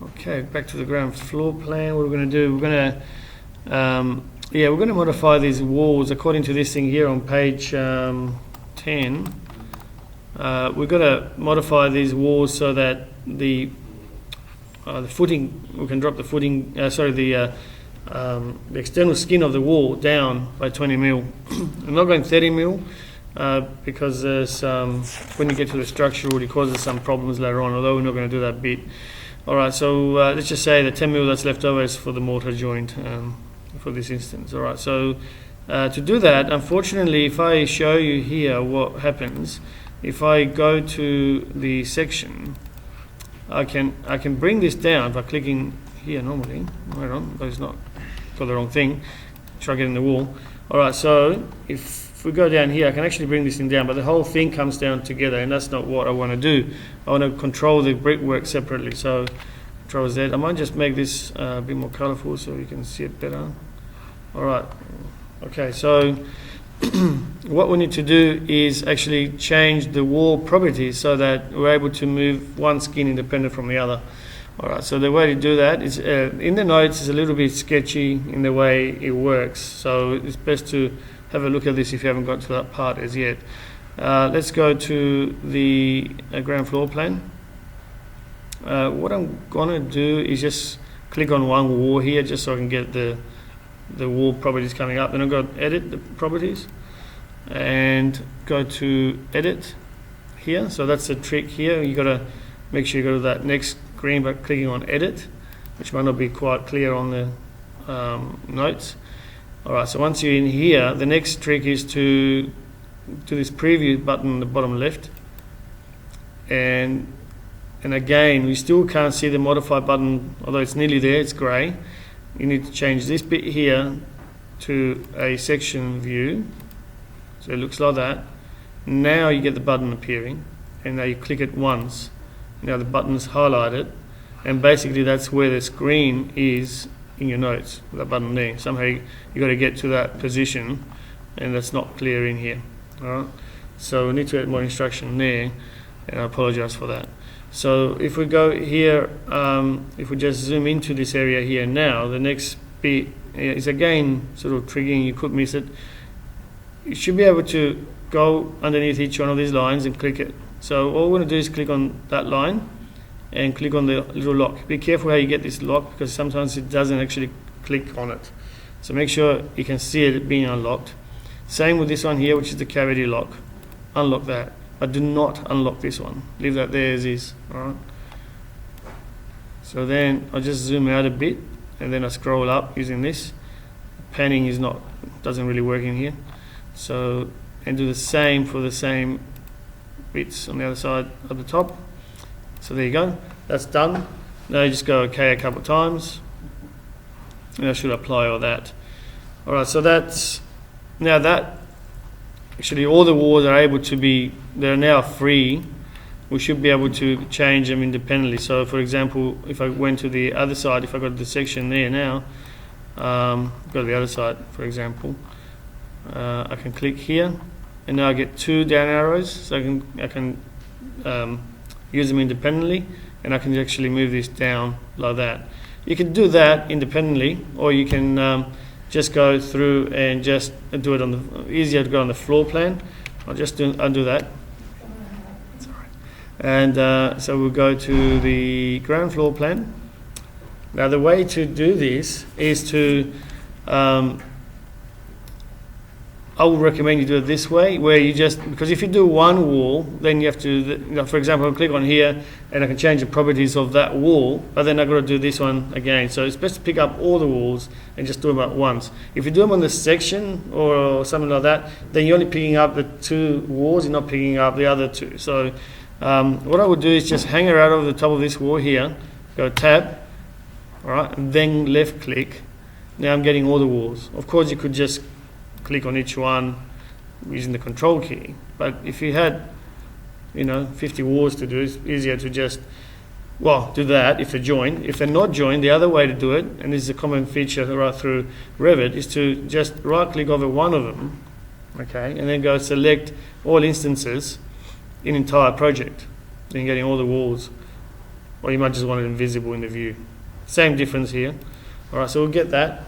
Okay, back to the ground floor plan. What we're going to do, we're going to modify these walls according to this thing here on page 10. We've got to modify these walls so that the footing, we can drop the footing, the external skin of the wall down by 20 mil. I'm not going 30 mil because there's, when you get to the structure, it already causes some problems later on, although we're not going to do that bit. Alright, so let's just say the 10 mil that's left over is for the mortar joint for this instance. Alright, so to do that, unfortunately, if I show you here what happens, if I go to the section, I can bring this down by clicking here normally. Hold on, but it's not, got the wrong thing. Try getting the wall. Alright, so if we go down here, I can actually bring this thing down, but the whole thing comes down together, and that's not what I want to do. I want to control the brickwork separately. So Control Z. I might just make this a bit more colourful so you can see it better. Alright, okay, so what we need to do is actually change the wall properties so that we're able to move one skin independent from the other. Alright, so the way to do that is, in the notes is a little bit sketchy in the way it works, so it's best to have a look at this if you haven't got to that part as yet. Let's go to the ground floor plan. What I'm going to do is just click on one wall here just so I can get the wall properties coming up. Then I've got edit the properties and go to edit here. So that's the trick here. You've got to make sure you go to that next screen by clicking on edit, which might not be quite clear on the notes. Alright, so once you're in here, the next trick is to do this preview button on the bottom left, and again we still can't see the modify button, although it's nearly there, it's grey. You need to change this bit here to a section view, so it looks like that. Now you get the button appearing, and now you click it once. Now the button's highlighted, and basically that's where the screen is in your notes, with that button there. Somehow you got to get to that position, and that's not clear in here. Alright, so we need to add more instruction there, and I apologize for that. So if we go here, if we just zoom into this area here now, the next bit is again sort of triggering, you could miss it. You should be able to go underneath each one of these lines and click it. So all we're going to do is click on that line and click on the little lock. Be careful how you get this lock, because sometimes it doesn't actually click on it. So make sure you can see it being unlocked. Same with this one here, which is the cavity lock. Unlock that, but do not unlock this one. Leave that there as is. Alright. So then I'll just zoom out a bit, and then I scroll up using this. Panning doesn't really work in here. So, and do the same for the same bits on the other side of the top. So there you go, that's done. Now you just go OK a couple of times, and I should apply all that. Alright, so that's, now that, actually all the walls are able to be, they're now free. We should be able to change them independently. So for example, if I went to the other side, if I got the section there now, go to the other side for example, I can click here, and now I get two down arrows, so I can use them independently, and I can actually move this down like that. You can do that independently, or you can just go through and just do it on the, easier to go on the floor plan. I'll just undo that. That's all right. And so we'll go to the ground floor plan. Now the way to do this is to I would recommend you do it this way, where you just, because if you do one wall, then you have to, you know, for example, I'll click on here and I can change the properties of that wall, but then I've got to do this one again. So it's best to pick up all the walls and just do them at once. If you do them on the section or something like that, then you're only picking up the two walls, you're not picking up the other two. So what I would do is just hang it right over the top of this wall here, go tab, all right, and then left click. Now I'm getting all the walls. Of course you could just click on each one using the control key, but if you had 50 walls to do, it's easier to just do that if they're joined. If they're not joined, the other way to do it, and this is a common feature right through Revit, is to just right click over one of them, okay, and then go select all instances in entire project, then getting all the walls. or you might just want it invisible in the view. Same difference here. All right, so we'll get that,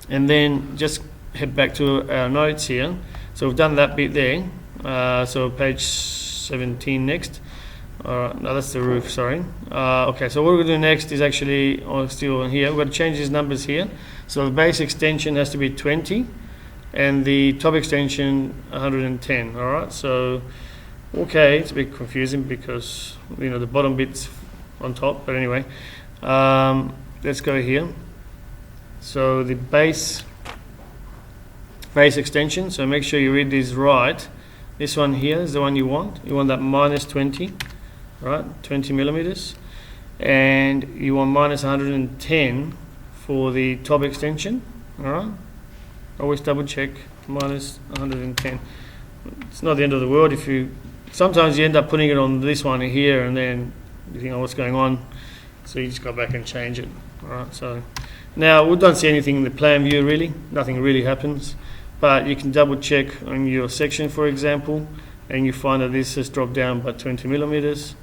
and then just head back to our notes here. So we've done that bit there. So page 17 next. No, that's the roof, sorry. Okay, so what we're going to do next is actually still on here. We've got to change these numbers here. So the base extension has to be 20 and the top extension 110. All right, so okay, it's a bit confusing because the bottom bit's on top, but anyway, let's go here. So the base extension, so make sure you read these right. This one here is the one you want. You want that minus 20. Right, 20 millimeters, and you want minus 110 for the top extension. All right, always double check minus 110. It's not the end of the world if you. Sometimes you end up putting it on this one here, and then you think, oh, what's going on? So you just go back and change it. All right, so now we don't see anything in the plan view really. Nothing really happens, but you can double check on your section, for example, and you find that this has dropped down by 20 millimeters.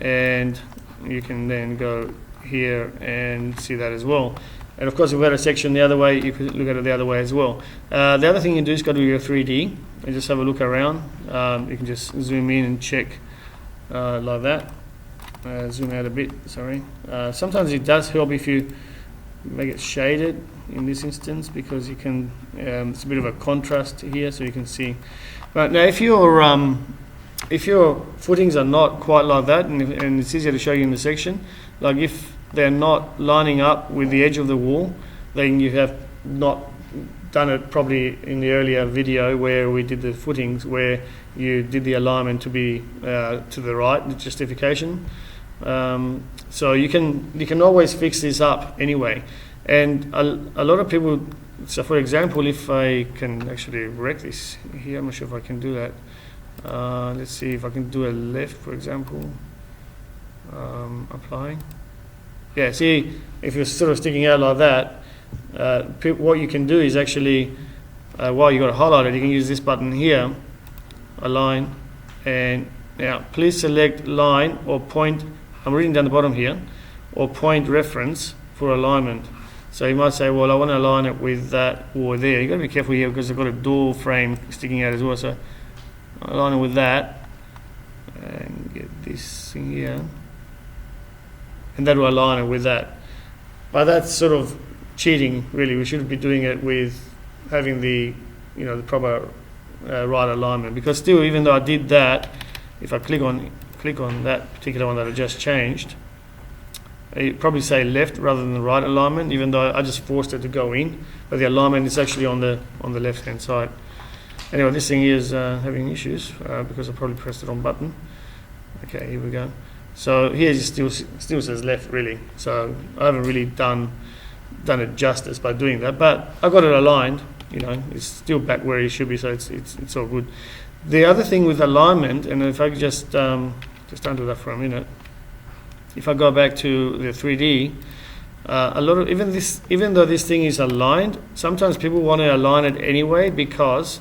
And you can then go here and see that as well. And of course, if we've got a section the other way, you could look at it the other way as well. The other thing you do is go to your 3D and just have a look around. You can just zoom in and check like that. Zoom out a bit, sorry. Sometimes it does help if you make it shaded in this instance, because you can, it's a bit of a contrast here, so you can see. But now if your footings are not quite like that, and it's easier to show you in the section, like if they're not lining up with the edge of the wall, then you have not done it probably in the earlier video where we did the footings, where you did the alignment to be to the right, the justification. So you can always fix this up anyway. And a lot of people, so for example, if I can actually rec this here, I'm not sure if I can do that. Let's see if I can do a left, for example. Applying. Yeah, see, if you're sort of sticking out like that, what you can do is actually, while you've got it highlighted, you can use this button here, align, and now please select line or point, I'm reading down the bottom here, or point reference for alignment. So you might say, well, I want to align it with that wall there. You've got to be careful here because I've got a door frame sticking out as well. So align it with that and get this thing here, and that will align it with that. But that's sort of cheating, really. We should be doing it with having the the proper right alignment, because still, even though I did that, if I click on that particular one that I just changed, it probably say left rather than the right alignment, even though I just forced it to go in, but the alignment is actually on the left hand side. Anyway, this thing is having issues because I probably pressed the wrong button. Okay, here we go. So here it still says left, really. So I haven't really done it justice by doing that, but I got it aligned. It's still back where it should be, so it's all good. The other thing with alignment, and if I could just undo that for a minute. If I go back to the 3D, a lot of even though this thing is aligned, sometimes people want to align it anyway, because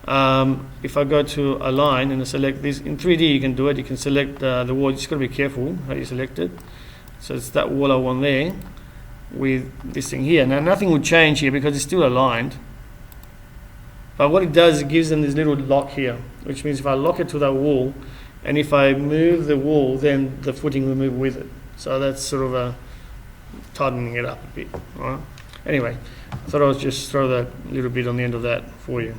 if I go to align and I select this in 3D, you can do it. You can select the wall. You just got to be careful how you select it. So it's that wall I want there with this thing here. Now nothing will change here because it's still aligned. But what it does, it gives them this little lock here, which means if I lock it to that wall, and if I move the wall, then the footing will move with it. So that's sort of tightening it up a bit. All right. Anyway, I thought I would just throw that little bit on the end of that for you.